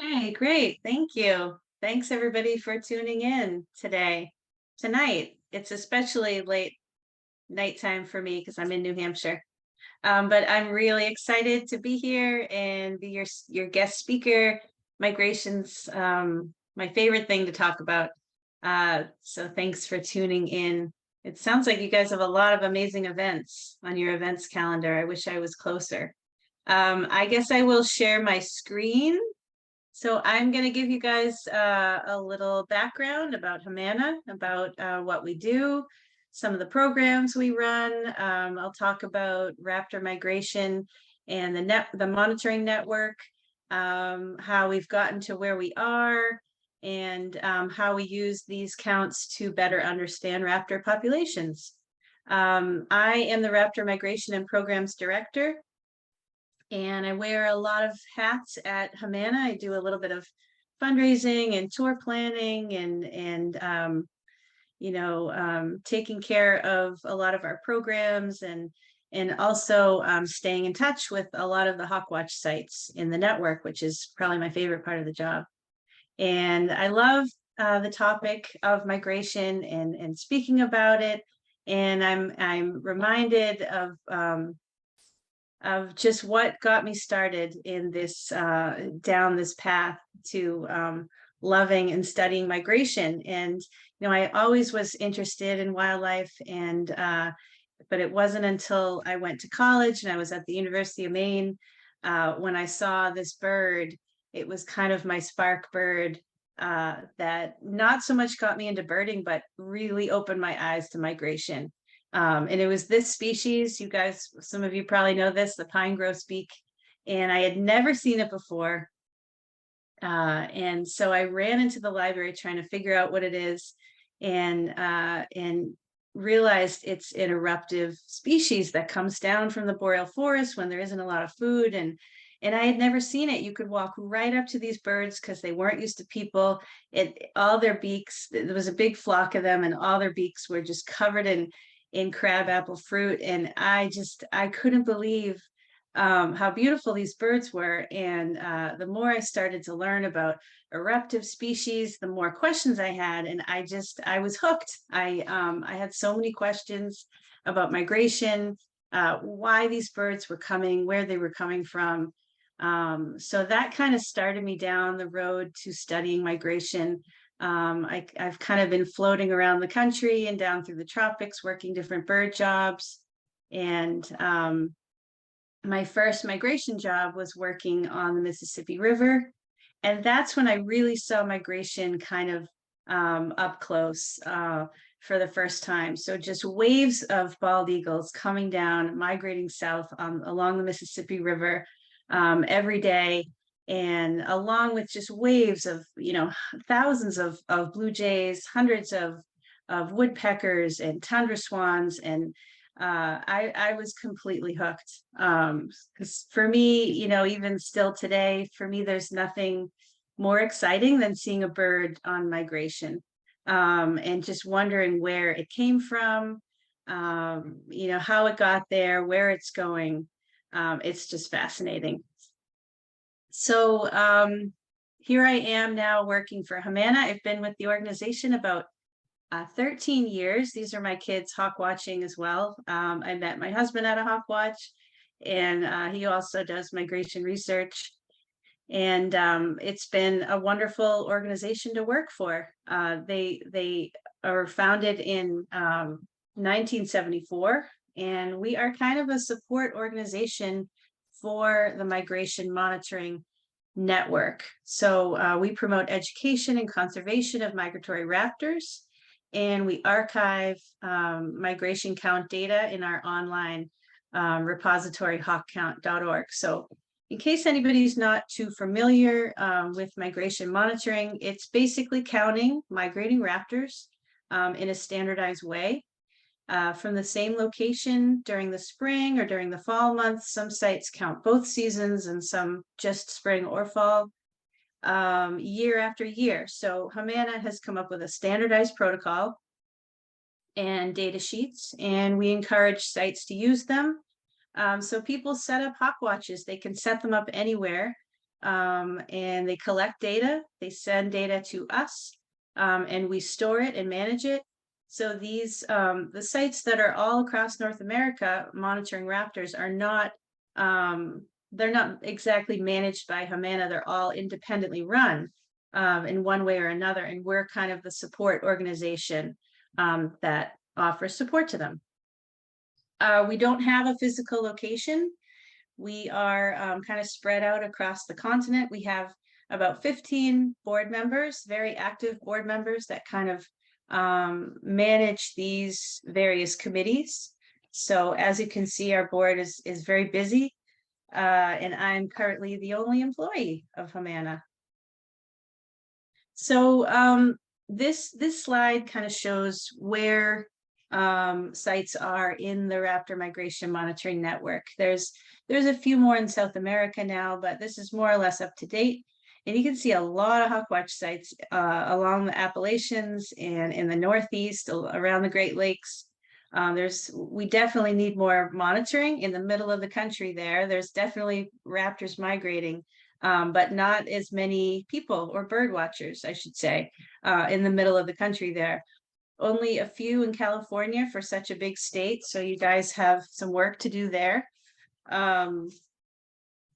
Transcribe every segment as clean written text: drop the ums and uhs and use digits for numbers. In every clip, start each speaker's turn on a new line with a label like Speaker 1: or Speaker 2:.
Speaker 1: Hey, great. Thank you. Thanks everybody for tuning in tonight. It's especially late nighttime for me because I'm in New Hampshire. But I'm really excited to be here and be your guest speaker. Migration's my favorite thing to talk about. So thanks for tuning in. It sounds like you guys have a lot of amazing events on your events calendar. I wish I was closer. I guess I will share my screen. So I'm going to give you guys a little background about HMANA, about what we do, some of the programs we run. I'll talk about raptor migration and the monitoring network, how we've gotten to where we are, and how we use these counts to better understand raptor populations. I am the Raptor Migration and Programs Director, and I wear a lot of hats at HMANA. I do a little bit of fundraising and tour planning and taking care of a lot of our programs and also staying in touch with a lot of the Hawkwatch sites in the network, which is probably my favorite part of the job. And I love the topic of migration and speaking about it. And I'm reminded of just what got me started in this down this path to loving and studying migration. And I always was interested in wildlife, and but it wasn't until I went to college and I was at the University of Maine when I saw this bird. It was kind of my spark bird that not so much got me into birding, but really opened my eyes to migration. And it was this species, you guys, some of you probably know this, the pine grosbeak, and I had never seen it before. And so I ran into the library trying to figure out what it is, and realized it's an eruptive species that comes down from the boreal forest when there isn't a lot of food. And I had never seen it. You could walk right up to these birds because they weren't used to people. All their beaks, there was a big flock of them, and all their beaks were just covered in crabapple fruit. And I couldn't believe how beautiful these birds were. And the more I started to learn about eruptive species, the more questions I had. And I was hooked. I had so many questions about migration, why these birds were coming, where they were coming from. So that kind of started me down the road to studying migration. I've kind of been floating around the country and down through the tropics, working different bird jobs. And my first migration job was working on the Mississippi River. And that's when I really saw migration kind of up close for the first time. So just waves of bald eagles coming down, migrating south along the Mississippi River every day, and along with just waves of thousands of blue jays, hundreds of woodpeckers and tundra swans. And I was completely hooked, because for me, even still today, for me, there's nothing more exciting than seeing a bird on migration, and just wondering where it came from, how it got there, where it's going. It's just fascinating. So here I am now working for HMANA. I've been with the organization about 13 years. These are my kids hawk watching as well. I met my husband at a hawk watch, and he also does migration research. And it's been a wonderful organization to work for. They are founded in 1974, and we are kind of a support organization for the migration monitoring network. So we promote education and conservation of migratory raptors, and we archive migration count data in our online repository hawkcount.org. So in case anybody's not too familiar with migration monitoring, it's basically counting migrating raptors in a standardized way from the same location during the spring or during the fall months. Some sites count both seasons and some just spring or fall, year after year. So HMANA has come up with a standardized protocol and data sheets, and we encourage sites to use them. So people set up hawk watches. They can set them up anywhere. and they collect data. They send data to us, and we store it and manage it. So these the sites that are all across North America monitoring raptors are not they're not exactly managed by HMANA. They're all independently run in one way or another, and we're kind of the support organization that offers support to them. We don't have a physical location. We are kind of spread out across the continent. We have about 15 board members, very active board members that kind of manage these various committees. So as you can see, our board is very busy, and I'm currently the only employee of HMANA. So this slide kind of shows where sites are in the raptor migration monitoring network. There's a few more in South America now, but this is more or less up to date. And you can see a lot of hawkwatch sites along the Appalachians and in the Northeast, around the Great Lakes. We definitely need more monitoring in the middle of the country there. There's definitely raptors migrating, but not as many people or bird watchers, I should say, in the middle of the country there. Only a few in California for such a big state, so you guys have some work to do there.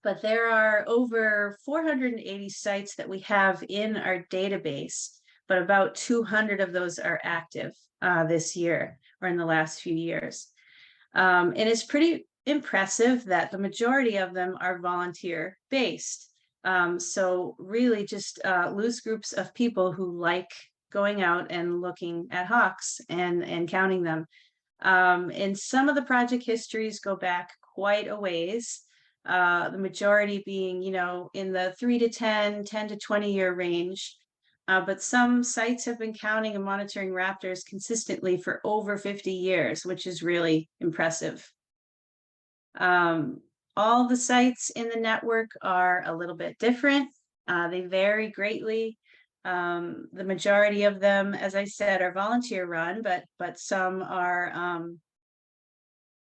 Speaker 1: But there are over 480 sites that we have in our database, but about 200 of those are active this year or in the last few years. And it's pretty impressive that the majority of them are volunteer based. So really just loose groups of people who like going out and looking at hawks and counting them. And some of the project histories go back quite a ways. The majority being, in the 3 to 10 to 20 year range. But some sites have been counting and monitoring raptors consistently for over 50 years, which is really impressive. All the sites in the network are a little bit different. They vary greatly. The majority of them, as I said, are volunteer run, but some are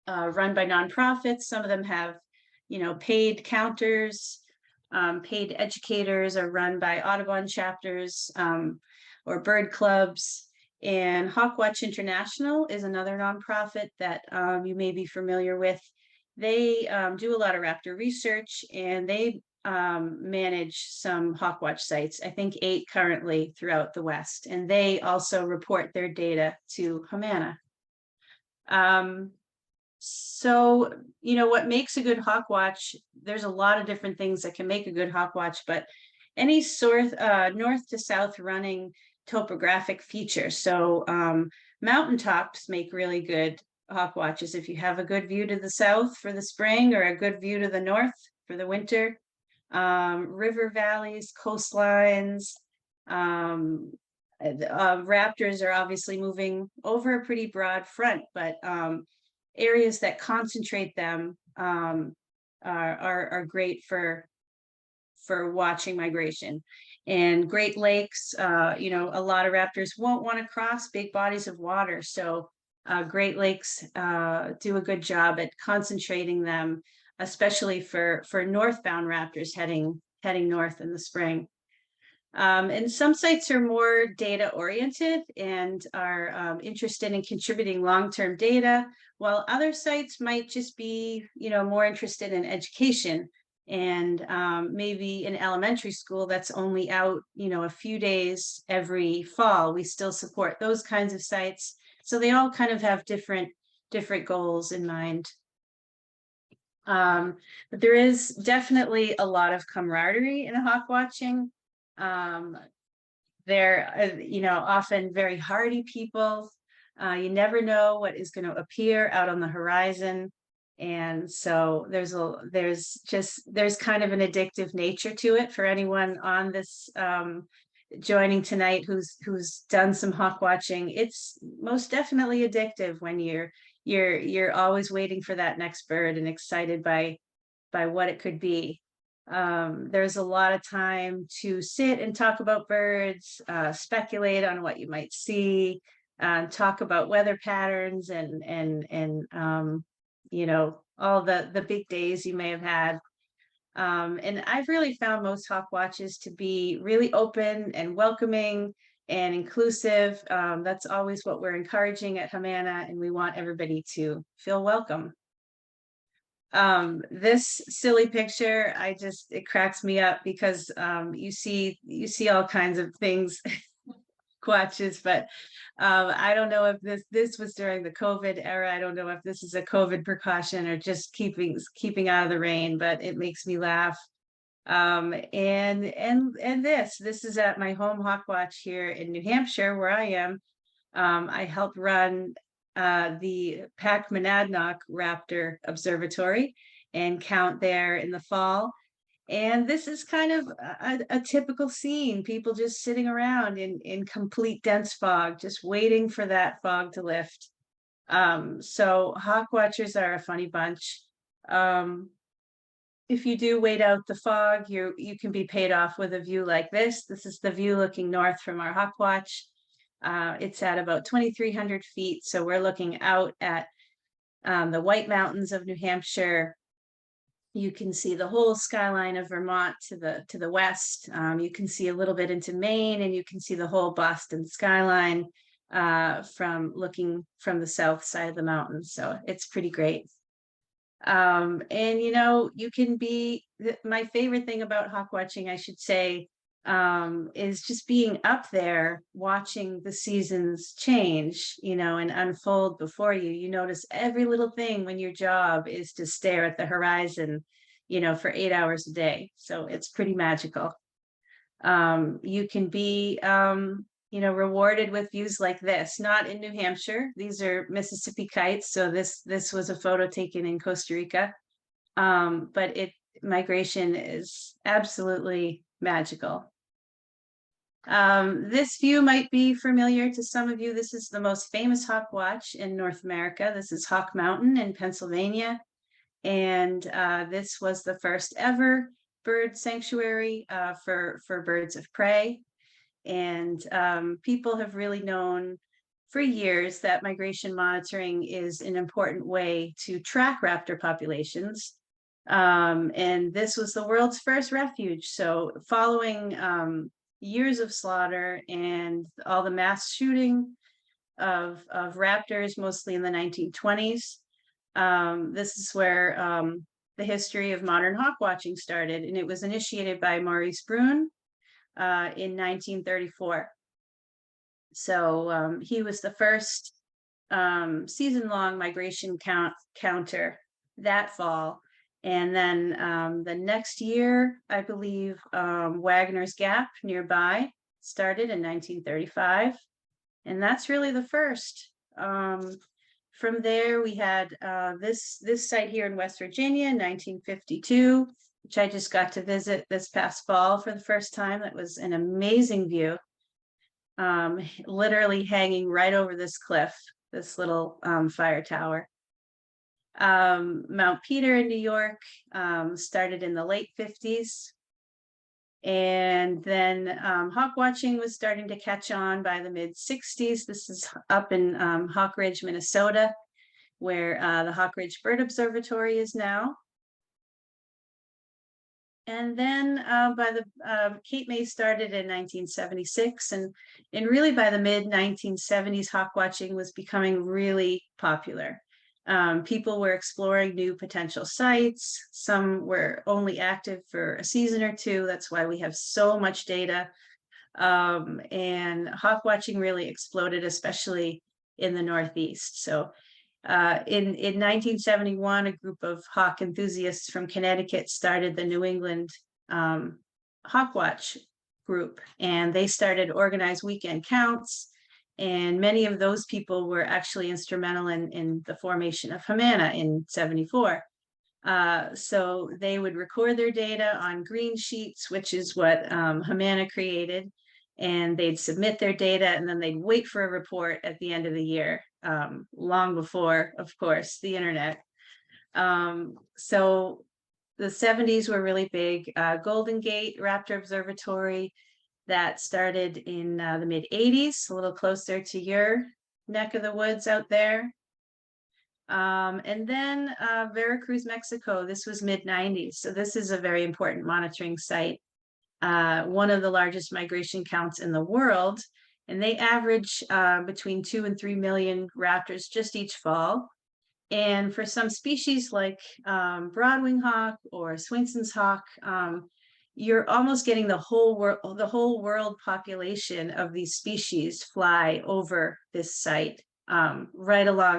Speaker 1: run by nonprofits. Some of them have, paid counters, paid educators, are run by Audubon chapters or bird clubs. And Hawkwatch International is another nonprofit that you may be familiar with. They do a lot of raptor research, and they manage some hawkwatch sites, I think 8 currently throughout the West, and they also report their data to HMANA. So, what makes a good hawkwatch, there's a lot of different things that can make a good hawkwatch, but any sort north to south running topographic feature. So mountaintops make really good hawkwatches if you have a good view to the south for the spring or a good view to the north for the winter. River valleys, coastlines, raptors are obviously moving over a pretty broad front, but areas that concentrate them are great for watching migration. And Great Lakes, a lot of raptors won't want to cross big bodies of water, so Great Lakes do a good job at concentrating them, especially for northbound raptors heading north in the spring. And some sites are more data oriented and are interested in contributing long-term data, while other sites might just be, more interested in education. And maybe an elementary school that's only out, a few days every fall. We still support those kinds of sites. So they all kind of have different goals in mind. But there is definitely a lot of camaraderie in hawk watching. They're, often very hardy people. You never know what is going to appear out on the horizon. And so there's kind of an addictive nature to it for anyone on this joining tonight who's done some hawk watching. It's most definitely addictive when you're always waiting for that next bird and excited by what it could be. There's a lot of time to sit and talk about birds, speculate on what you might see, talk about weather patterns and all the big days you may have had. And I've really found most hawk watches to be really open and welcoming and inclusive. That's always what we're encouraging at HMANA, and we want everybody to feel welcome. This silly picture, it cracks me up because you see all kinds of things, watches, but I don't know if this was during the COVID era. I don't know if this is a COVID precaution or just keeping out of the rain, but it makes me laugh. And this is at my home hawkwatch here in New Hampshire, where I am. I help run the HMANA Raptor Observatory and count there in the fall. And this is kind of a typical scene, people just sitting around in complete dense fog, just waiting for that fog to lift. So hawk watchers are a funny bunch. If you do wait out the fog, you can be paid off with a view like this. This is the view looking north from our hawk watch. It's at about 2,300 feet. So we're looking out at the White Mountains of New Hampshire. You can see the whole skyline of Vermont to the west. You can see a little bit into Maine, and you can see the whole Boston skyline from looking from the south side of the mountains. So it's pretty great. And you can my favorite thing about hawk watching, I should say, is just being up there watching the seasons change, and unfold before you. You notice every little thing when your job is to stare at the horizon, for 8 hours a day. So it's pretty magical. You can be, rewarded with views like this, not in New Hampshire. These are Mississippi kites. So this was a photo taken in Costa Rica. But migration is absolutely magical. This view might be familiar to some of you. This is the most famous hawk watch in North America. This is Hawk Mountain in Pennsylvania. And this was the first ever bird sanctuary for birds of prey. And people have really known for years that migration monitoring is an important way to track raptor populations. And this was the world's first refuge. So following years of slaughter and all the mass shooting of raptors, mostly in the 1920s, this is where the history of modern hawk watching started. And it was initiated by Maurice Bruin in 1934. So he was the first season-long migration counter that fall. And then the next year, I believe, Wagner's Gap nearby started in 1935. And that's really the first. From there, we had this site here in West Virginia in 1952, which I just got to visit this past fall for the first time. That was an amazing view, literally hanging right over this cliff, this little fire tower. Mount Peter in New York started in the late 50s. And then hawk watching was starting to catch on by the mid 60s. This is up in Hawk Ridge, Minnesota, where the Hawk Ridge Bird Observatory is now. And then Cape May started in 1976, and really by the mid 1970s, hawk watching was becoming really popular. People were exploring new potential sites. Some were only active for a season or two. That's why we have so much data. And hawk watching really exploded, especially in the Northeast. So in 1971, a group of hawk enthusiasts from Connecticut started the New England Hawk Watch group, and they started organized weekend counts. And many of those people were actually instrumental in the formation of HMANA in '74. So they would record their data on green sheets, which is what HMANA created, and they'd submit their data, and then they'd wait for a report at the end of the year, long before, of course, the internet. So the 70s were really big. Golden Gate Raptor Observatory, that started in the mid 80s, a little closer to your neck of the woods out there. And then Veracruz, Mexico, this was mid-90s. So this is a very important monitoring site, one of the largest migration counts in the world. And they average between 2 and 3 million raptors just each fall. And for some species like broadwing hawk or Swainson's hawk, you're almost getting the whole world population of these species fly over this site,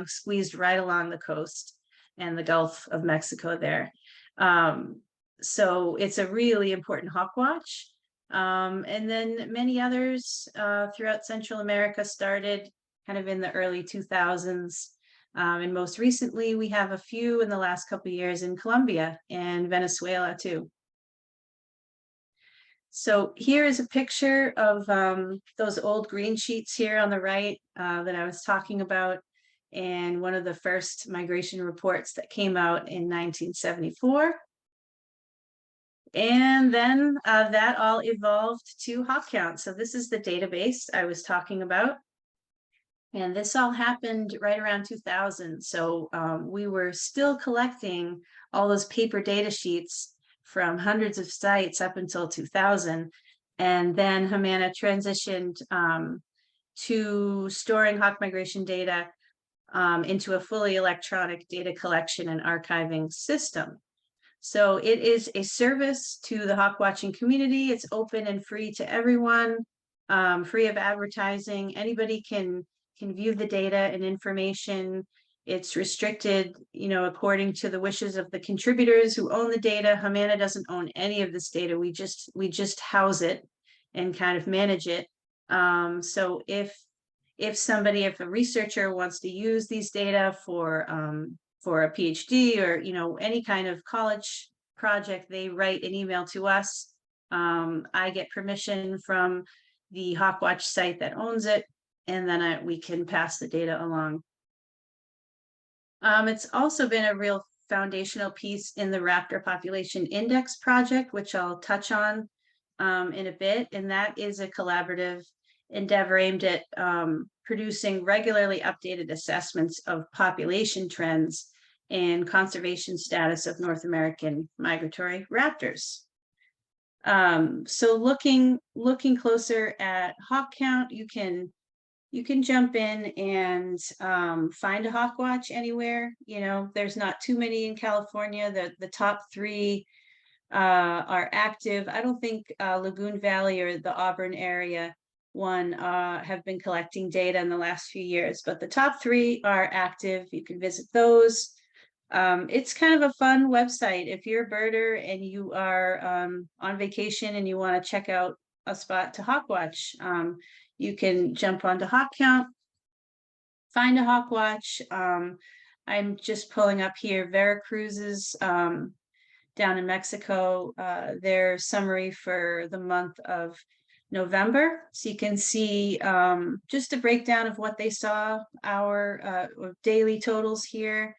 Speaker 1: squeezed right along the coast and the Gulf of Mexico there. So it's a really important hawk watch. And then many others throughout Central America started kind of in the early 2000s. And most recently, we have a few in the last couple of years in Colombia and Venezuela too. So here is a picture of those old green sheets here on the right that I was talking about, and one of the first migration reports that came out in 1974. And then that all evolved to hawk count. So this is the database I was talking about. And this all happened right around 2000. So we were still collecting all those paper data sheets from hundreds of sites up until 2000. And then HMANA transitioned to storing hawk migration data into a fully electronic data collection and archiving system. So it is a service to the hawk watching community. It's open and free to everyone, free of advertising. Anybody can view the data and information. It's restricted, according to the wishes of the contributors who own the data. HMANA doesn't own any of this data. We just house it and kind of manage it. So if a researcher wants to use these data for a PhD or any kind of college project, they write an email to us. I get permission from the Hawkwatch site that owns it, and then we can pass the data along. It's also been a real foundational piece in the Raptor Population Index project, which I'll touch on in a bit, and that is a collaborative endeavor aimed at producing regularly updated assessments of population trends and conservation status of North American migratory raptors. So looking closer at hawk count, you can jump in and find a hawk watch anywhere. There's not too many in California. The top 3 are active. I don't think Lagoon Valley or the Auburn area one have been collecting data in the last few years, but the top 3 are active. You can visit those. It's kind of a fun website. If you're a birder and you are on vacation and you want to check out a spot to hawk watch, you can jump onto hawk count, find a hawk watch. I'm just pulling up here Veracruz's down in Mexico, their summary for the month of November. So you can see just a breakdown of what they saw, our daily totals here.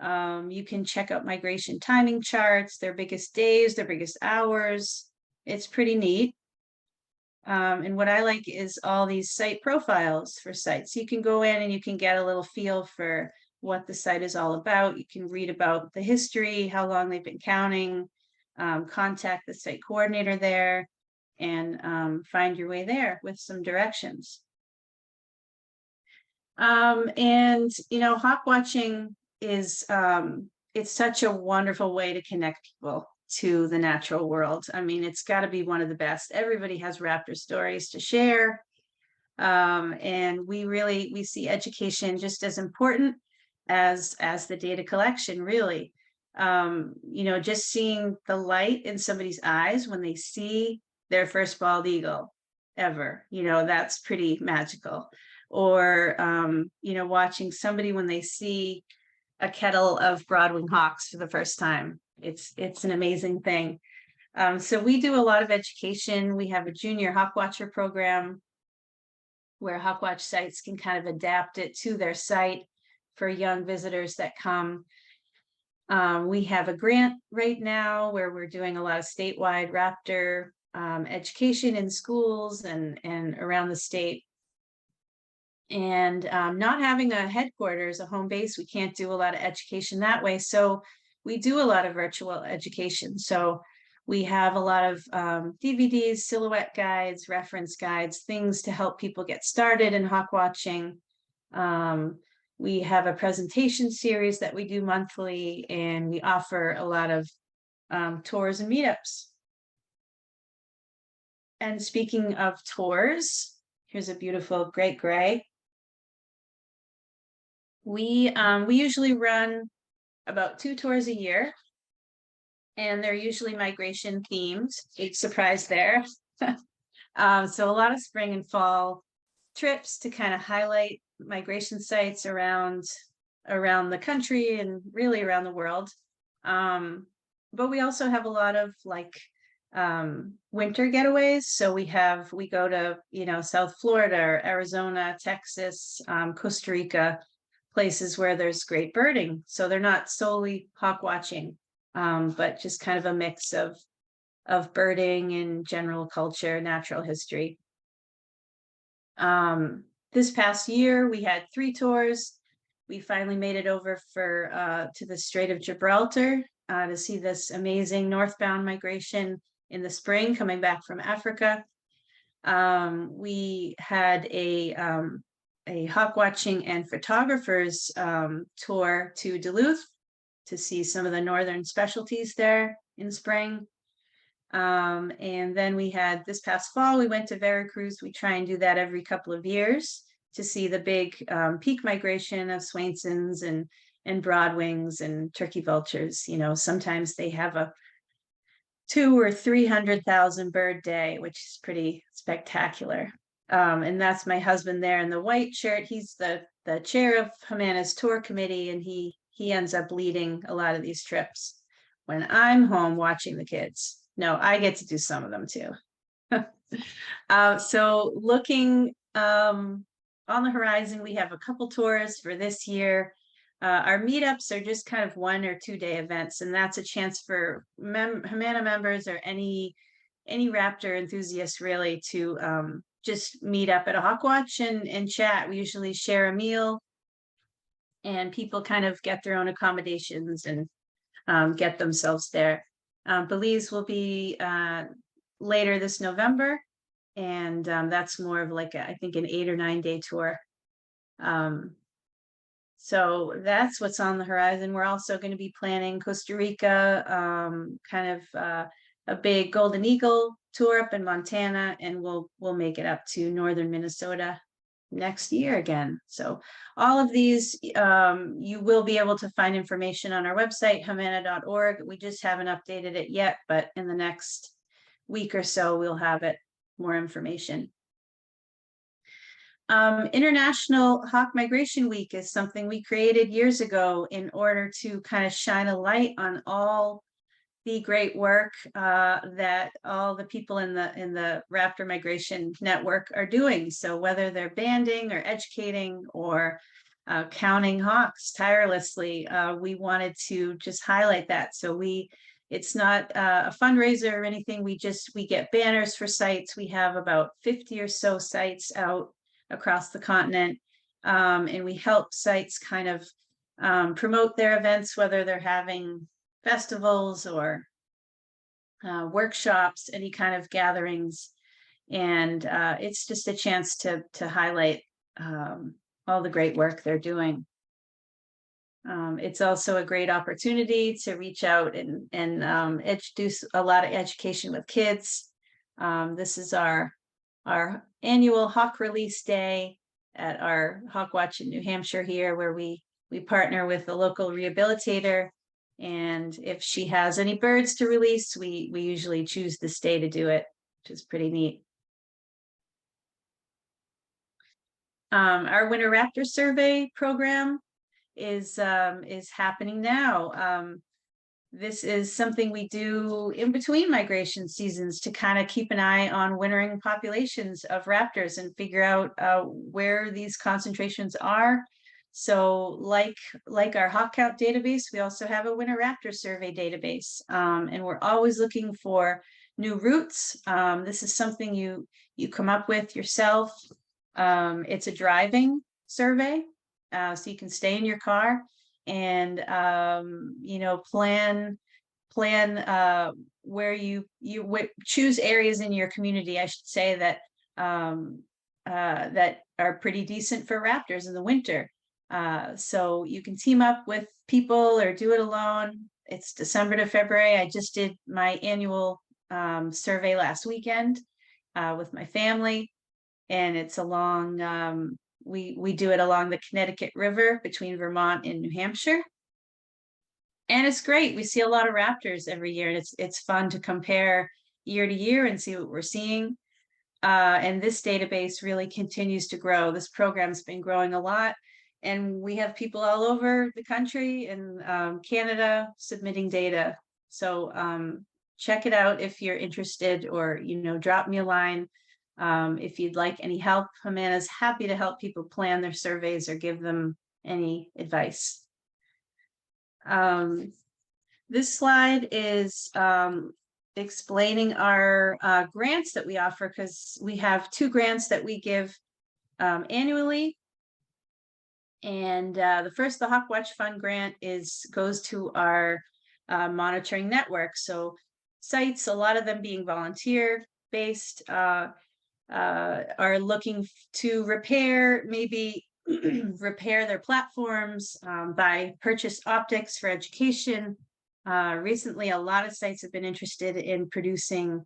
Speaker 1: You can check out migration timing charts, their biggest days, their biggest hours. It's pretty neat. And what I like is all these site profiles for sites. You can go in and you can get a little feel for what the site is all about. You can read about the history, how long they've been counting, contact the site coordinator there, and find your way there with some directions. And hawk watching is it's such a wonderful way to connect people to the natural world. I mean, it's got to be one of the best. Everybody has raptor stories to share, and we see education just as important as the data collection, really. Just seeing the light in somebody's eyes when they see their first bald eagle ever, that's pretty magical. Or watching somebody when they see a kettle of broadwing hawks for the first time. It's an amazing thing. So we do a lot of education. We have a junior hawkwatcher program where hawkwatch sites can kind of adapt it to their site for young visitors that come. We have a grant right now where we're doing a lot of statewide raptor education in schools and around the state. And not having a headquarters, a home base, we can't do a lot of education that way. So we do a lot of virtual education. So we have a lot of DVDs, silhouette guides, reference guides, things to help people get started in hawk watching. We have a presentation series that we do monthly, and we offer a lot of tours and meetups. And speaking of tours, here's a beautiful great gray. We usually run about 2 tours a year, and they're usually migration themed. Big surprise there. So a lot of spring and fall trips to kind of highlight migration sites around the country and really around the world. But we also have a lot of like winter getaways. So we go to, South Florida, or Arizona, Texas, Costa Rica, places where there's great birding. So they're not solely hawk watching, but just kind of a mix of birding and general culture, natural history. This past year, we had 3 tours. We finally made it over to the Strait of Gibraltar to see this amazing northbound migration in the spring, coming back from Africa. We had a hawk watching and photographers tour to Duluth to see some of the northern specialties there in spring. And then we had this past fall, we went to Veracruz. We try and do that every couple of years to see the big peak migration of Swainsons and broadwings and turkey vultures. Sometimes they have a 200,000 or 300,000 bird day, which is pretty spectacular. And that's my husband there in the white shirt. He's the chair of HMANA's tour committee, and he ends up leading a lot of these trips when I'm home watching the kids. No, I get to do some of them too. So looking on the horizon, we have a couple tours for this year. Our meetups are just kind of 1 or 2 day events, and that's a chance for HMANA members or any raptor enthusiasts really to just meet up at a hawk watch and chat. We usually share a meal, and people kind of get their own accommodations and get themselves there. Belize will be later this November, and that's more of like I think an 8 or 9 day tour. So that's what's on the horizon. We're also going to be planning Costa Rica, kind of a big golden eagle tour up in Montana, and we'll make it up to northern Minnesota next year again. So all of these, you will be able to find information on our website, HMANA.org. We just haven't updated it yet, but in the next week or so, we'll have it, more information. International Hawk Migration Week is something we created years ago in order to kind of shine a light on all the great work that all the people in the raptor migration network are doing. So whether they're banding or educating or counting hawks tirelessly, we wanted to just highlight that. So it's not a fundraiser or anything. We get banners for sites. We have about 50 or so sites out across the continent, and we help sites kind of promote their events, whether they're having festivals or workshops, any kind of gatherings. And it's just a chance to highlight all the great work they're doing. It's also a great opportunity to reach out and introduce a lot of education with kids. This is our annual hawk release day at our hawk watch in New Hampshire here, where we partner with a local rehabilitator. And if she has any birds to release, we usually choose this day to do it, which is pretty neat. Our Winter Raptor Survey program is happening now. This is something we do in between migration seasons to kind of keep an eye on wintering populations of raptors and figure out where these concentrations are. So like our hawk count database, we also have a Winter Raptor Survey database, and we're always looking for new routes. This is something you come up with yourself. It's a driving survey, so you can stay in your car and plan where you choose areas in your community, I should say, that that are pretty decent for raptors in the winter. So you can team up with people or do it alone. It's December to February. I just did my annual survey last weekend with my family, and it's along we do it along the Connecticut River between Vermont and New Hampshire. And it's great. We see a lot of raptors every year, and it's fun to compare year to year and see what we're seeing. And this database really continues to grow. This program's been growing a lot, and we have people all over the country and Canada submitting data. So check it out if you're interested, or drop me a line if you'd like any help. HMANA's happy to help people plan their surveys or give them any advice. This slide is explaining our grants that we offer, because we have 2 grants that we give annually. And the first, the Hawkwatch Fund grant, goes to our monitoring network. So sites, a lot of them being volunteer based, are looking to repair their platforms, buy purchase optics for education. Recently, a lot of sites have been interested in producing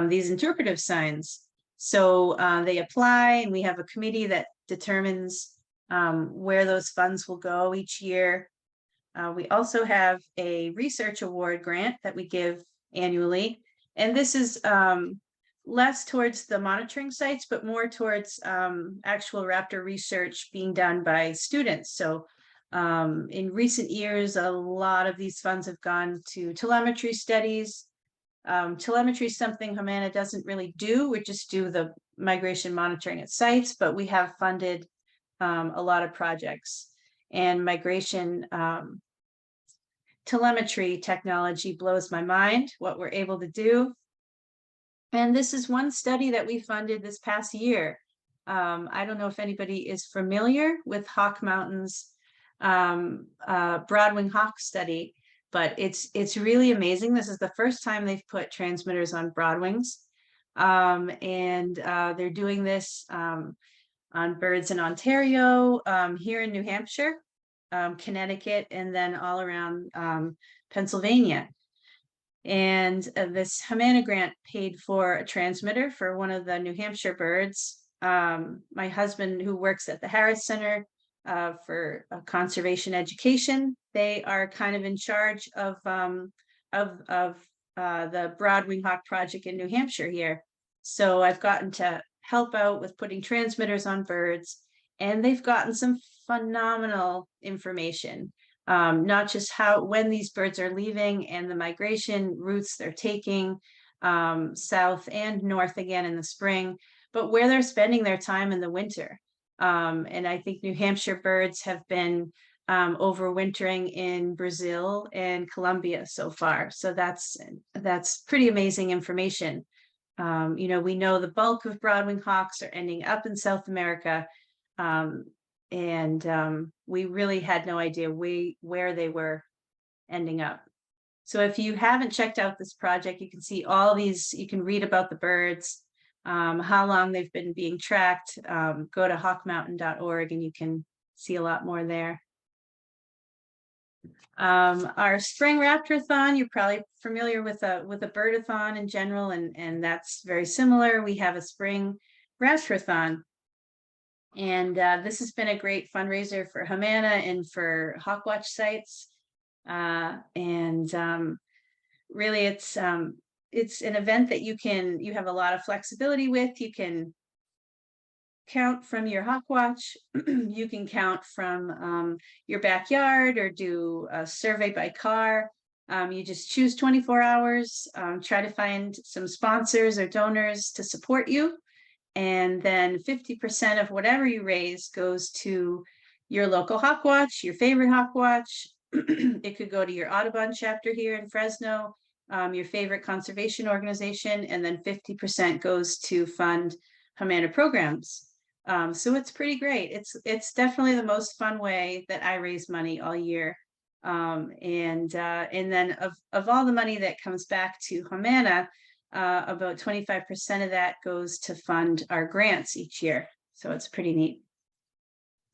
Speaker 1: these interpretive signs. So they apply, and we have a committee that determines where those funds will go each year. We also have a research award grant that we give annually, and this is less towards the monitoring sites, but more towards actual raptor research being done by students. So in recent years, a lot of these funds have gone to telemetry studies. Telemetry is something HMANA doesn't really do. We just do the migration monitoring at sites, but we have funded a lot of projects. And migration telemetry technology blows my mind, what we're able to do. And this is one study that we funded this past year. I don't know if anybody is familiar with Hawk Mountain's broadwing hawk study, but it's really amazing. This is the first time they've put transmitters on broadwings, and they're doing this on birds in Ontario, here in New Hampshire, Connecticut, and then all around Pennsylvania. And this HMANA grant paid for a transmitter for one of the New Hampshire birds. My husband, who works at the Harris Center for conservation education, they are kind of in charge of the broadwing hawk project in New Hampshire here. So I've gotten to help out with putting transmitters on birds, and they've gotten some phenomenal information. Not just when these birds are leaving and the migration routes they're taking, south and north again in the spring, but where they're spending their time in the winter. And I think New Hampshire birds have been overwintering in Brazil and Colombia so far. So that's pretty amazing information. We know the bulk of broadwing hawks are ending up in South America. And we really had no idea where they were ending up. So if you haven't checked out this project, you can see all these, you can read about the birds, how long they've been being tracked. Go to hawkmountain.org and you can see a lot more there. Our spring Raptorathon, you're probably familiar with a birdathon in general, and that's very similar. We have a spring Raptorathon. And this has been a great fundraiser for HMANA and for Hawkwatch sites. Really, it's an event that you have a lot of flexibility with. You can count from your Hawkwatch. You can count from your backyard, or do a survey by car. You just choose 24 hours, try to find some sponsors or donors to support you. And then 50% of whatever you raise goes to your local Hawkwatch, your favorite Hawkwatch. It could go to your Audubon chapter here in Fresno, your favorite conservation organization, and then 50% goes to fund HMANA programs. So it's pretty great. It's definitely the most fun way that I raise money all year. And then of all the money that comes back to HMANA, about 25% of that goes to fund our grants each year. So it's pretty neat.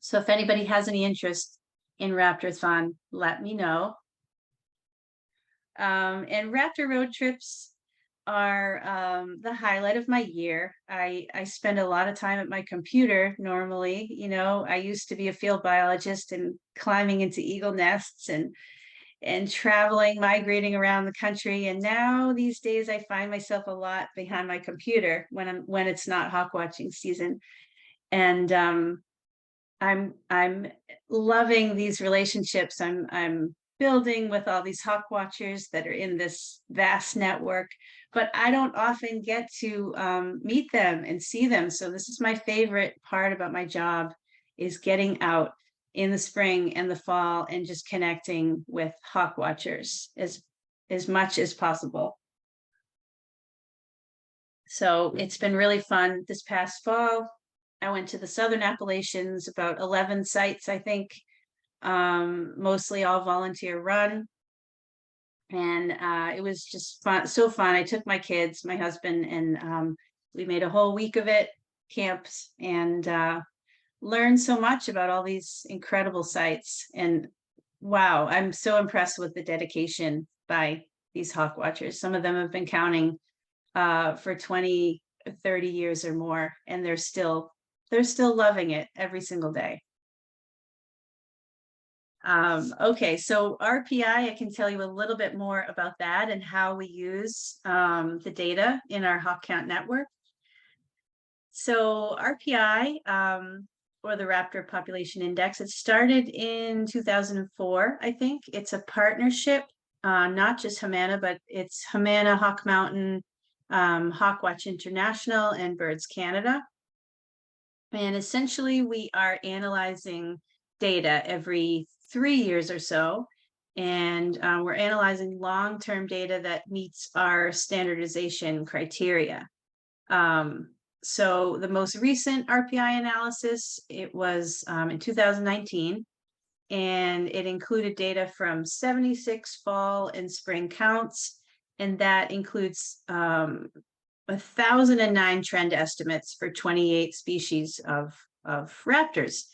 Speaker 1: So if anybody has any interest in Raptor-thon, let me know. And Raptor road trips are the highlight of my year. I spend a lot of time at my computer normally. You know, I used to be a field biologist and climbing into eagle nests and traveling, migrating around the country. And now these days I find myself a lot behind my computer when it's not hawk watching season. And I'm loving these relationships I'm building with all these hawk watchers that are in this vast network, but I don't often get to meet them and see them. So this is my favorite part about my job, is getting out in the spring and the fall and just connecting with hawk watchers as much as possible. So it's been really fun. This past fall, I went to the Southern Appalachians, about 11 sites, I think, mostly all volunteer run. And it was just fun, so fun. I took my kids, my husband, and we made a whole week of it, camps, and learned so much about all these incredible sites. And wow, I'm so impressed with the dedication by these hawk watchers. Some of them have been counting for 20, 30 years or more, and they're still loving it every single day. Okay, so RPI, I can tell you a little bit more about that and how we use the data in our hawk count network. So RPI, or the Raptor Population Index, it started in 2004, I think. It's a partnership, not just HMANA, but it's HMANA, Hawk Mountain, Hawkwatch International, and Birds Canada. And essentially, we are analyzing data every 3 years or so. And we're analyzing long-term data that meets our standardization criteria. So the most recent RPI analysis, it was in 2019, and it included data from 76 fall and spring counts, and that includes 1,009 trend estimates for 28 species of raptors.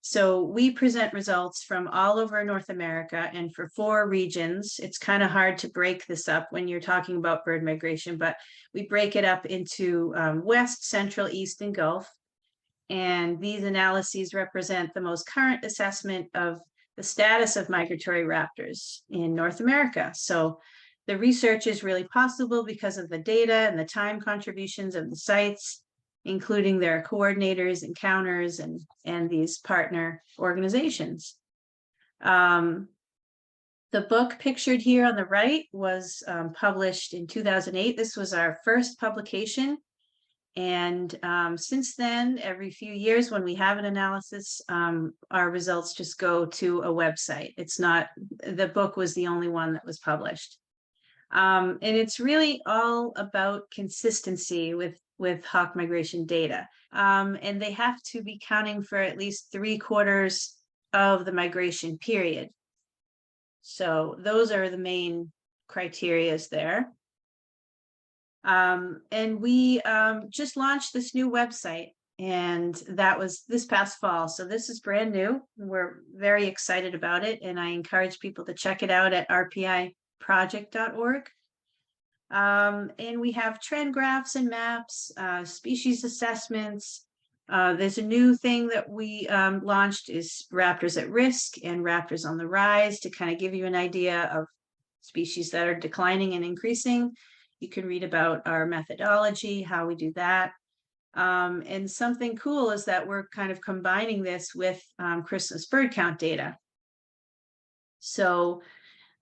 Speaker 1: So we present results from all over North America and for 4 regions. It's kind of hard to break this up when you're talking about bird migration, but we break it up into West, Central, East, and Gulf. And these analyses represent the most current assessment of the status of migratory raptors in North America. So the research is really possible because of the data and the time contributions of the sites, including their coordinators and counters and these partner organizations. The book pictured here on the right was published in 2008. This was our first publication. And since then, every few years when we have an analysis, our results just go to a website. It's not, the book was the only one that was published. And it's really all about consistency with hawk migration data. And they have to be counting for at least 3/4 of the migration period. So those are the main criterias there. And we just launched this new website, and that was this past fall. So this is brand new. We're very excited about it, and I encourage people to check it out at rpiproject.org. And we have trend graphs and maps, species assessments. There's a new thing that we launched, is raptors at risk and raptors on the rise, to kind of give you an idea of species that are declining and increasing. You can read about our methodology, how we do that. And something cool is that we're kind of combining this with Christmas bird count data. So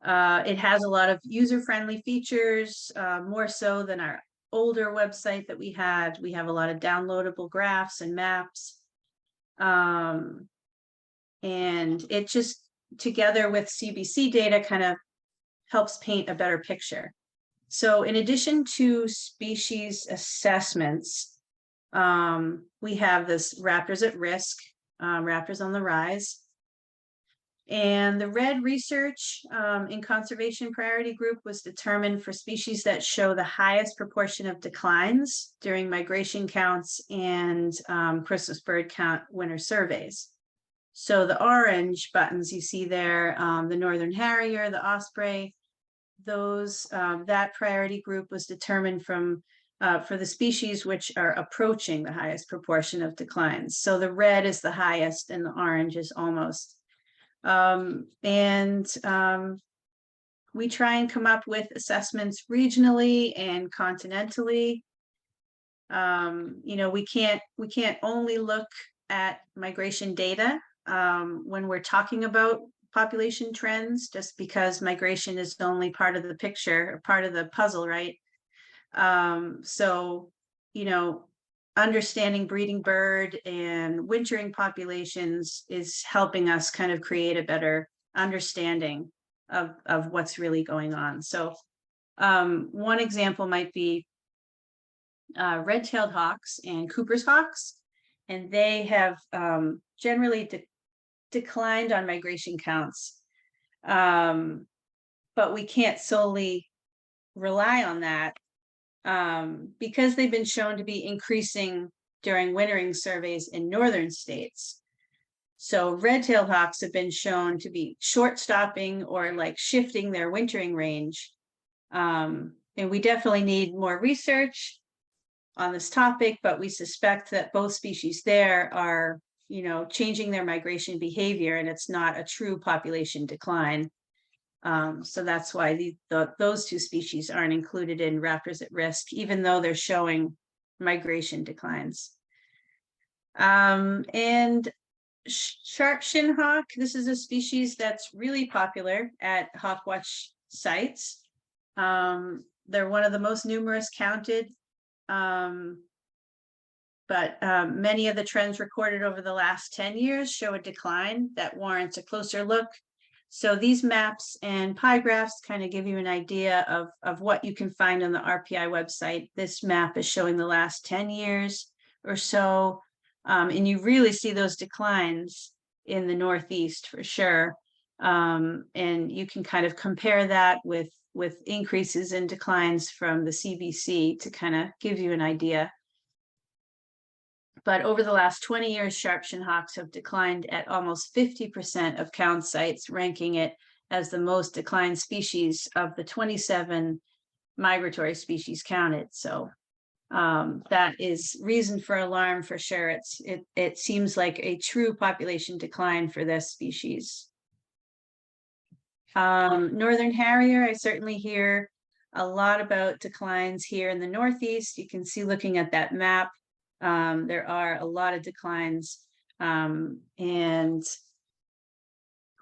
Speaker 1: it has a lot of user-friendly features, more so than our older website that we had. We have a lot of downloadable graphs and maps. And it just, together with CBC data, kind of helps paint a better picture. So in addition to species assessments, We have this raptors at risk, raptors on the rise. And the red research in conservation priority group was determined for species that show the highest proportion of declines during migration counts and Christmas bird count winter surveys. So the orange buttons you see there, the northern harrier, the osprey, those that priority group was determined from for the species which are approaching the highest proportion of declines. So the red is the highest and the orange is almost. We try and come up with assessments regionally and continentally. You know, we can't only look at migration data when we're talking about population trends, just because migration is only part of the picture, or part of the puzzle, right? So, you know, understanding breeding bird and wintering populations is helping us kind of create a better understanding of what's really going on. So one example might be red-tailed hawks and Cooper's hawks, and they have generally declined on migration counts, but we can't solely rely on that because they've been shown to be increasing during wintering surveys in northern states. So red-tailed hawks have been shown to be short stopping or like shifting their wintering range. And we definitely need more research on this topic, but we suspect that both species there are, you know, changing their migration behavior, and it's not a true population decline. So that's why those two species aren't included in raptors at risk, even though they're showing migration declines. And sharp shin hawk, this is a species that's really popular at hawkwatch sites. They're one of the most numerous counted, but many of the trends recorded over the last 10 years show a decline that warrants a closer look. So these maps and pie graphs kind of give you an idea of what you can find on the RPI website. This map is showing the last 10 years or so, and you really see those declines in the Northeast for sure. And you can kind of compare that with increases and declines from the CBC to kind of give you an idea. But over the last 20 years, sharp-shin hawks have declined at almost 50% of count sites, ranking it as the most declined species of the 27 migratory species counted. So that is reason for alarm for sure. It seems like a true population decline for this species. Northern harrier, I certainly hear a lot about declines here in the Northeast. You can see looking at that map, there are a lot of declines, and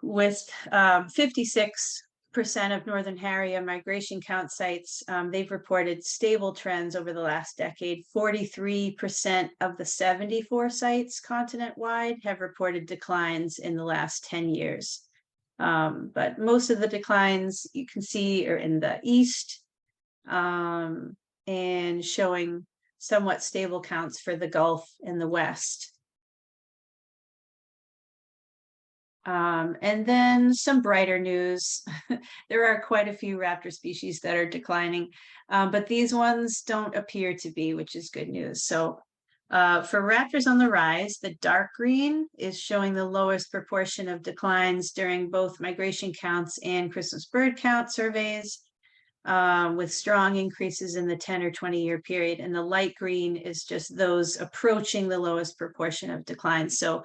Speaker 1: with 56% of northern harrier migration count sites, they've reported stable trends over the last decade. 43% of the 74 sites continent-wide have reported declines in the last 10 years. But most of the declines you can see are in the east, and showing somewhat stable counts for the Gulf and the West. And then some brighter news. There are quite a few raptor species that are declining, but these ones don't appear to be, which is good news. So for raptors on the rise, the dark green is showing the lowest proportion of declines during both migration counts and Christmas bird count surveys, with strong increases in the 10 or 20-year period. And the light green is just those approaching the lowest proportion of declines. So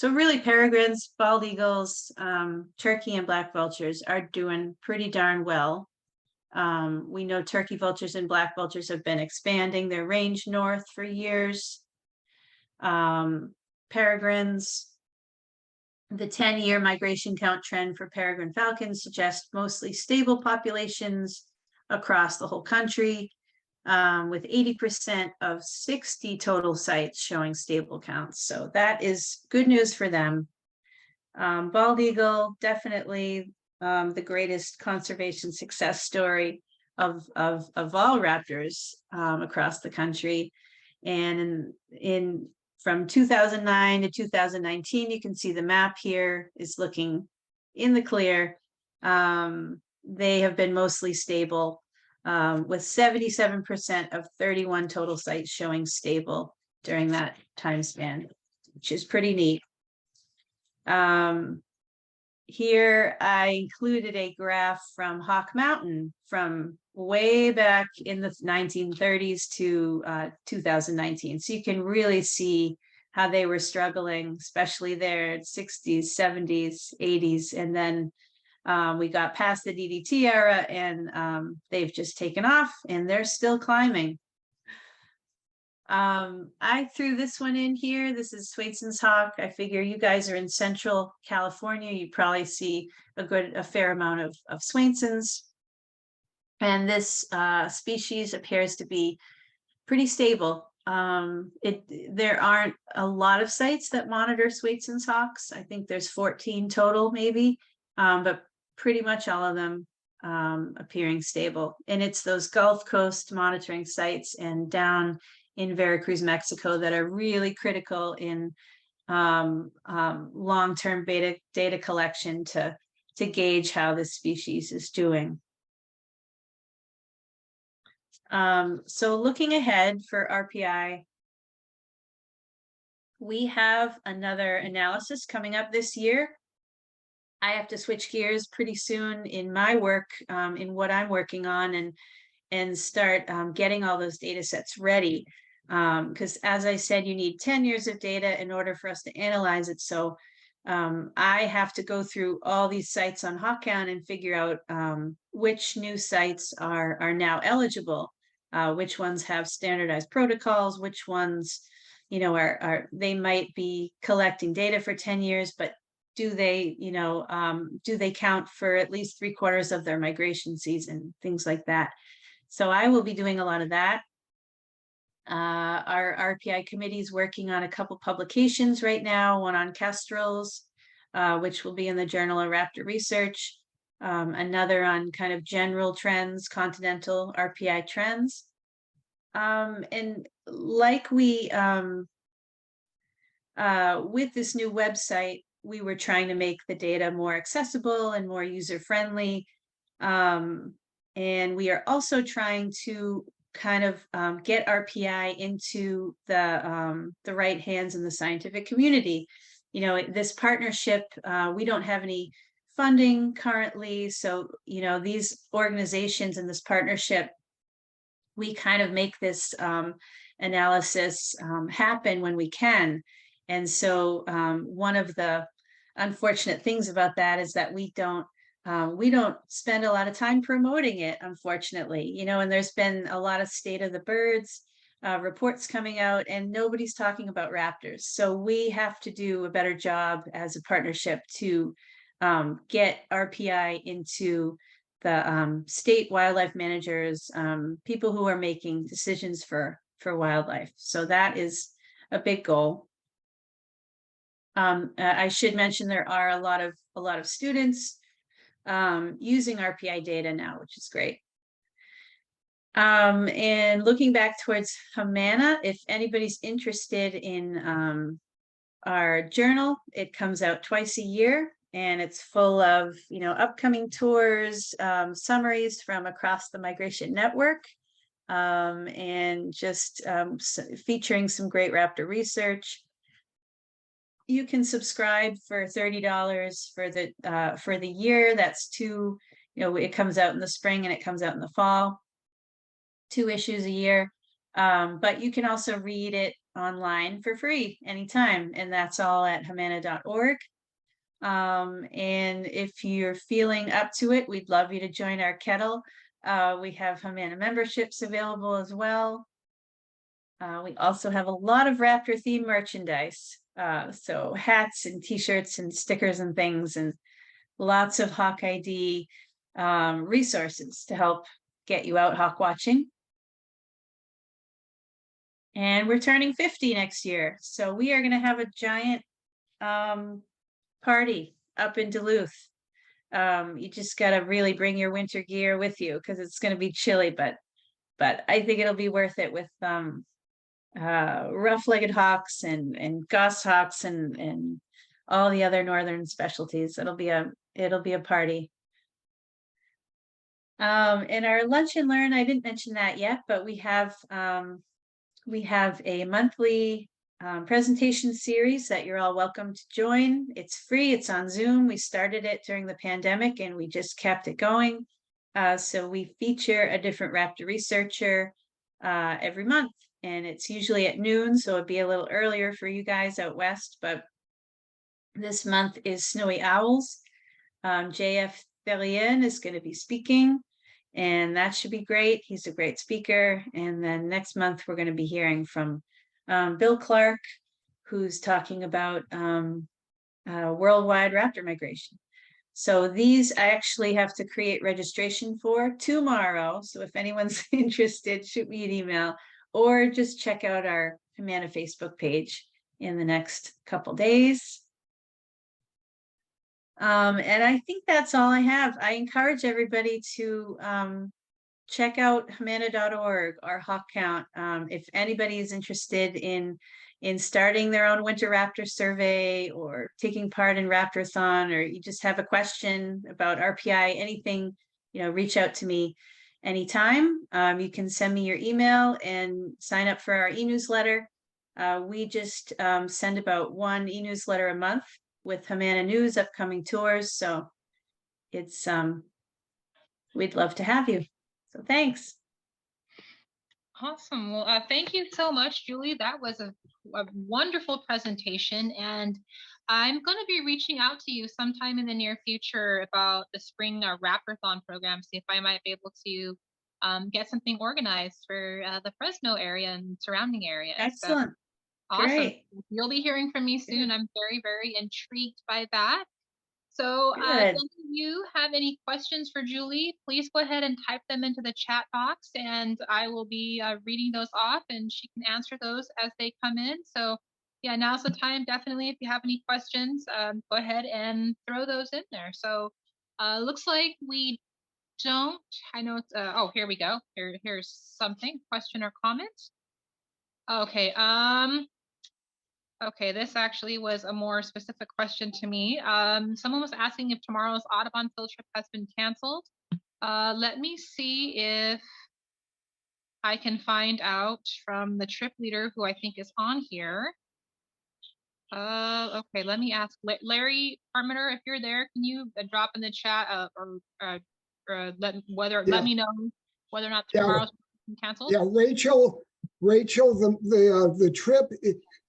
Speaker 1: really peregrines, bald eagles, turkey and black vultures are doing pretty darn well. We know turkey vultures and black vultures have been expanding their range north for years. Peregrines, the 10-year migration count trend for peregrine falcons suggests mostly stable populations across the whole country, with 80% of 60 total sites showing stable counts. So that is good news for them. Bald eagle, definitely the greatest conservation success story of all raptors across the country. And in from 2009 to 2019, you can see the map here is looking in the clear. They have been mostly stable, with 77% of 31 total sites showing stable during that time span, which is pretty neat. Here I included a graph from Hawk Mountain from way back in the 1930s to 2019. So you can really see how they were struggling, especially their 60s, 70s, 80s. And then we got past the DDT era, and they've just taken off, and they're still climbing. I threw this one in here. This is Swainson's hawk. I figure you guys are in Central California. You probably see a fair amount of Swainsons. And this species appears to be pretty stable. There aren't a lot of sites that monitor Swainson's hawks. I think there's 14 total, maybe, but pretty much all of them appearing stable. And it's those Gulf Coast monitoring sites and down in Veracruz, Mexico, that are really critical in long-term data collection to gauge how this species is doing. So looking ahead for RPI, we have another analysis coming up this year. I have to switch gears pretty soon in my work, in what I'm working on, and start getting all those data sets ready. Because as I said, you need 10 years of data in order for us to analyze it. So I have to go through all these sites on HawkCount and figure out which new sites are now eligible, which ones have standardized protocols, which ones, you know, they might be collecting data for 10 years, but do they, you know, do they count for at least 3/4 of their migration season, things like that. So I will be doing a lot of that. Our RPI committee is working on a couple publications right now, one on kestrels, which will be in the Journal of Raptor Research, another on kind of general trends, continental RPI trends. And like we, with this new website, we were trying to make the data more accessible and more user-friendly. And we are also trying to kind of get RPI into the right hands in the scientific community. You know, this partnership, we don't have any funding currently. So, you know, these organizations in this partnership, we kind of make this analysis happen when we can. And so one of the unfortunate things about that is that we don't spend a lot of time promoting it, unfortunately, you know, and there's been a lot of state of the birds reports coming out, and nobody's talking about raptors. So we have to do a better job as a partnership to get RPI into the state wildlife managers, people who are making decisions for wildlife. So that is a big goal. I should mention there are a lot of students using RPI data now, which is great. And looking back towards HMANA, if anybody's interested in our journal, it comes out twice a year, and it's full of, you know, upcoming tours, summaries from across the migration network, and just featuring some great raptor research. You can subscribe for $30 for the year. That's two, you know, it comes out in the spring and it comes out in the fall, 2 issues a year. But you can also read it online for free anytime, and that's all at HMANA.org. And if you're feeling up to it, we'd love you to join our kettle. We have HMANA memberships available as well. We also have a lot of raptor themed merchandise. So hats and t-shirts and stickers and things, and lots of Hawk ID resources to help get you out hawk watching. And we're turning 50 next year. So we are going to have a giant party up in Duluth. You just got to really bring your winter gear with you, because it's going to be chilly, but I think it'll be worth it with rough-legged hawks and goshawks and all the other northern specialties. It'll be a party. In our lunch and learn, I didn't mention that yet, but we have a monthly presentation series that you're all welcome to join. It's free, it's on Zoom. We started it during the pandemic and we just kept it going. So we feature a different raptor researcher every month, and it's usually at noon, so it'd be a little earlier for you guys out west, but this month is snowy owls. JF Therrien is going to be speaking, and that should be great. He's a great speaker. And then next month, we're going to be hearing from Bill Clark, who's talking about worldwide raptor migration. So these I actually have to create registration for tomorrow. So if anyone's interested, shoot me an email or just check out our HMANA Facebook page in the next couple days. And I think that's all I have. I encourage everybody to check out HMANA.org, our hawk count. If anybody is interested in starting their own winter raptor survey or taking part in Raptorthon, or you just have a question about RPI, anything, reach out to me anytime. You can send me your email and sign up for our e-newsletter. We just send about one e-newsletter a month with HMANA news, upcoming tours. So it's, we'd love to have you. So thanks.
Speaker 2: Awesome. Well, thank you so much, Julie. That was a wonderful presentation. And I'm going to be reaching out to you sometime in the near future about the spring Raptorthon program, see if I might be able to get something organized for the Fresno area and surrounding areas.
Speaker 1: Excellent.
Speaker 2: So, awesome.
Speaker 1: Great.
Speaker 2: You'll be hearing from me soon.
Speaker 1: Good.
Speaker 2: I'm very, very intrigued by that. So if any of you have any questions for Julie, please go ahead and type them into the chat box, and I will be reading those off, and she can answer those as they come in. So yeah, now's the time. Definitely, if you have any questions, go ahead and throw those in there. So looks like we don't. I know it's. Oh, here we go. Here's something. Question or comment? Okay. Okay, this actually was a more specific question to me. Someone was asking if tomorrow's Audubon field trip has been canceled. Let me see if I can find out from the trip leader, who I think is on here. Okay, let me ask Larry Parmenter, if you're there, can you drop in the chat let me know whether or not tomorrow's been canceled?
Speaker 3: Yeah, Rachel, the trip,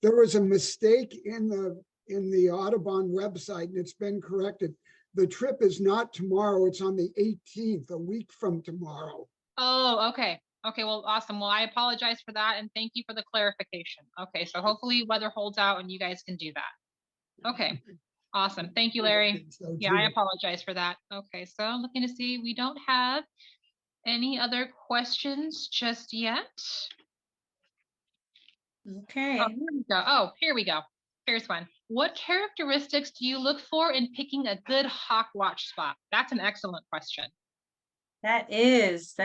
Speaker 3: there was a mistake in the Audubon website, and it's been corrected. The trip is not tomorrow; it's on the 18th, a week from tomorrow.
Speaker 2: Oh, okay. Okay, well, awesome. Well, I apologize for that, and thank you for the clarification. Okay, so hopefully weather holds out and you guys can do that. Okay, awesome. Thank you, Larry. So yeah, I apologize for that. Okay, so I'm looking to see, we don't have any other questions just yet.
Speaker 1: Okay.
Speaker 2: Oh, here we go. Oh, here we go. Here's one. What characteristics do you look for in picking a good hawk watch spot? That's an excellent question.
Speaker 1: That is.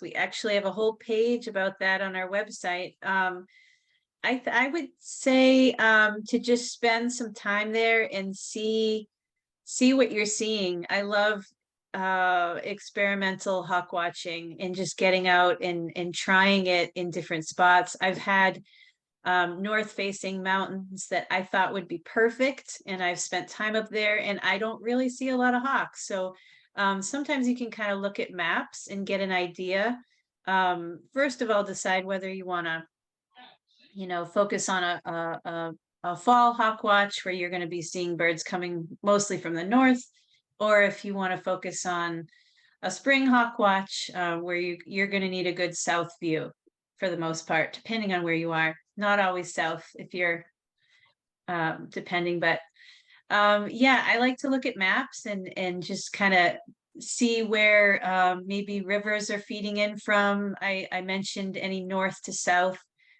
Speaker 1: We actually have a whole page about that on our website. I would say to just spend some time there and see what you're seeing. I love experimental hawk watching and just getting out and trying it in different spots. I've had north facing mountains that I thought would be perfect, and I've spent time up there and I don't really see a lot of hawks. So sometimes you can kind of look at maps and get an idea. First of all, decide whether you want to, focus on a fall hawk watch where you're going to be seeing birds coming mostly from the north, or if you want to focus on a spring hawk watch where you're going to need a good south view for the most part, depending on where you are. Not always south if you're depending, but yeah, I like to look at maps and just kind of see where maybe rivers are feeding in from. I mentioned any north to south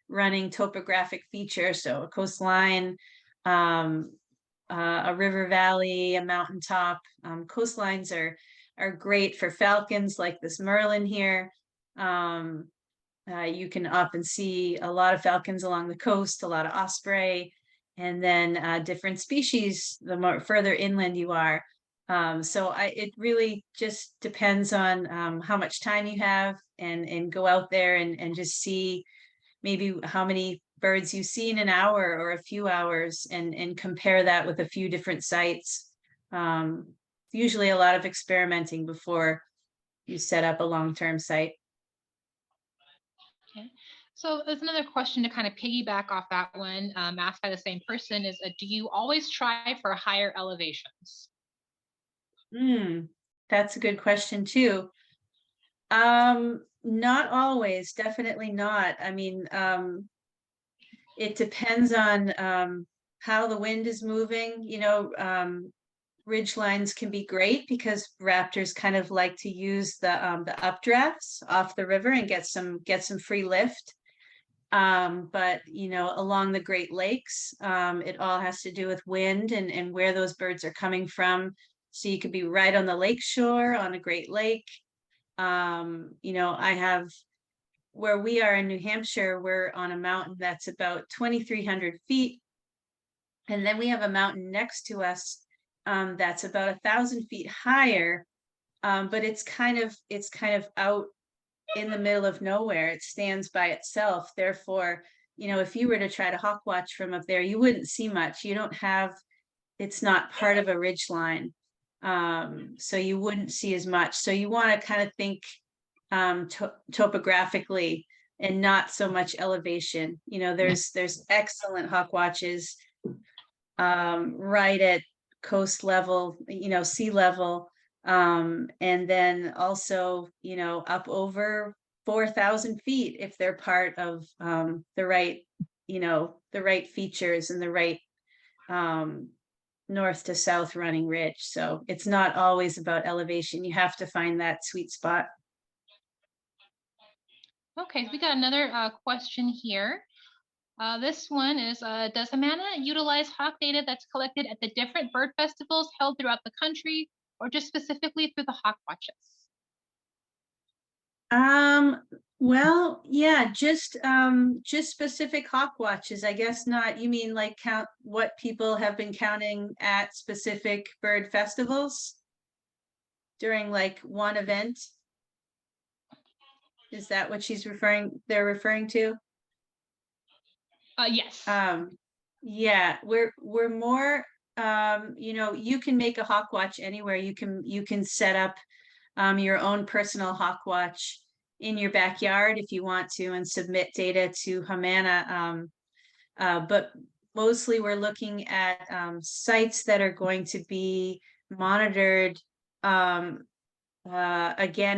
Speaker 1: running topographic feature, so a coastline, a river valley, a mountaintop. Coastlines are great for falcons like this Merlin here. you can often see a lot of falcons along the coast, a lot of osprey, and then different species the more further inland you are. So it really just depends on how much time you have, and go out there and just see maybe how many birds you see in an hour or a few hours, and compare that with a few different sites. Usually a lot of experimenting before you set up a long-term site.
Speaker 2: Okay. So there's another question to kind of piggyback off that one, asked by the same person, is do you always try for higher elevations?
Speaker 1: That's a good question too. Not always, definitely not. I mean, it depends on how the wind is moving. Ridge lines can be great because raptors kind of like to use the updrafts off the river and get some free lift. But along the Great Lakes, it all has to do with wind and where those birds are coming from. So you could be right on the lake shore on a Great Lake. I have, where we are in New Hampshire, we're on a mountain that's about 2,300 feet. And then we have a mountain next to us that's about 1,000 feet higher. But it's kind of out in the middle of nowhere. It stands by itself. Therefore, if you were to try to hawk watch from up there, you wouldn't see much. It's not part of a ridge line. So you wouldn't see as much. So you want to kind of think topographically and not so much elevation. There's excellent hawk watches right at coast level, sea level, and then also up over 4,000 feet if they're part of the right features and the right north to south running ridge. So it's not always about elevation. You have to find that sweet spot.
Speaker 2: Okay, so we got another question here. This one is, does HMANA utilize hawk data that's collected at the different bird festivals held throughout the country, or just specifically through the hawk watches?
Speaker 1: Well, yeah, just specific hawk watches. I guess not. You mean like count what people have been counting at specific bird festivals during like one event? Is that what they're referring to?
Speaker 2: Yes.
Speaker 1: Yeah, we're more you can make a hawk watch anywhere. You can set up your own personal hawk watch in your backyard if you want to, and submit data to HMANA. But mostly we're looking at sites that are going to be monitored again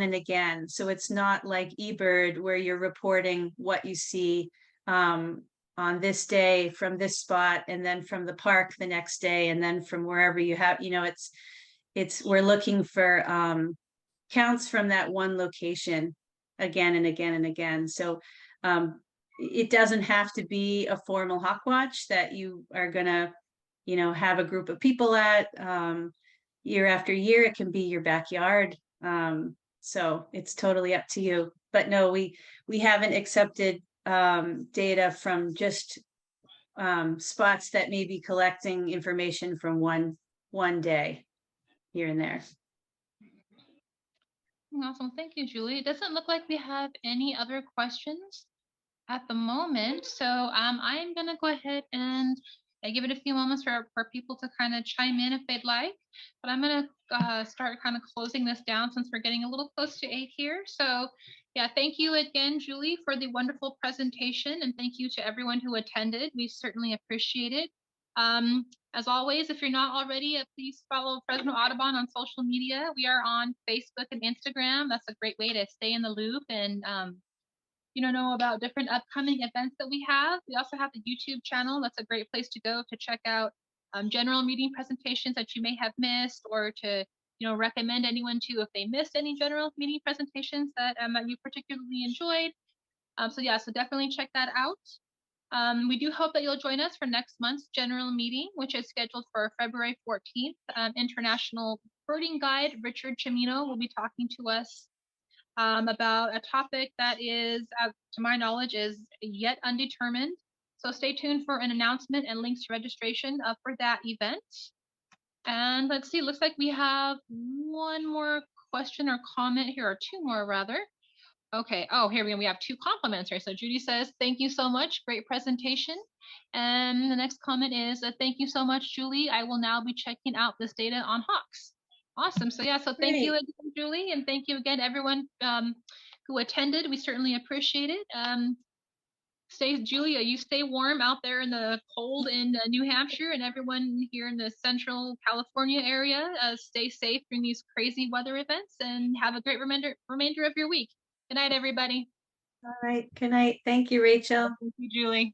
Speaker 1: and again. So it's not like eBird where you're reporting what you see on this day from this spot, and then from the park the next day, and then from wherever you have, we're looking for counts from that one location again and again and again. So it doesn't have to be a formal hawk watch that you are gonna, have a group of people at year after year. It can be your backyard. So it's totally up to you. But no, we haven't accepted data from just spots that may be collecting information from one day here and there.
Speaker 2: Awesome. Thank you, Julie. It doesn't look like we have any other questions at the moment. So I'm going to go ahead and give it a few moments for people to kind of chime in if they'd like. But I'm going to start kind of closing this down since we're getting a little close to 8 here. So yeah, thank you again, Julie, for the wonderful presentation. And thank you to everyone who attended. We certainly appreciate it. As always, if you're not already, please follow Fresno Audubon on social media. We are on Facebook and Instagram. That's a great way to stay in the loop and know about different upcoming events that we have. We also have the YouTube channel. That's a great place to go to check out general meeting presentations that you may have missed, or to recommend anyone to if they missed any general meeting presentations that you particularly enjoyed. So definitely check that out. We do hope that you'll join us for next month's general meeting, which is scheduled for February 14th. International birding guide Richard Cimino will be talking to us about a topic that is, to my knowledge, is yet undetermined. So stay tuned for an announcement and links to registration for that event. And let's see, looks like we have one more question or comment here, or two more rather. Okay, oh, here we go. We have two compliments here. So Judy says, thank you so much, great presentation. And the next comment is, thank you so much, Julie. I will now be checking out this data on hawks. Awesome. So yeah, so thank you
Speaker 1: Great.
Speaker 2: again, Julie, and thank you again, everyone who attended. We certainly appreciate it. Julia, you stay warm out there in the cold in New Hampshire, and everyone here in the central California area, stay safe during these crazy weather events, and have a great remainder of your week. Good night, everybody.
Speaker 1: All right. Good night. Thank you, Rachel.
Speaker 2: Thank you, Julie.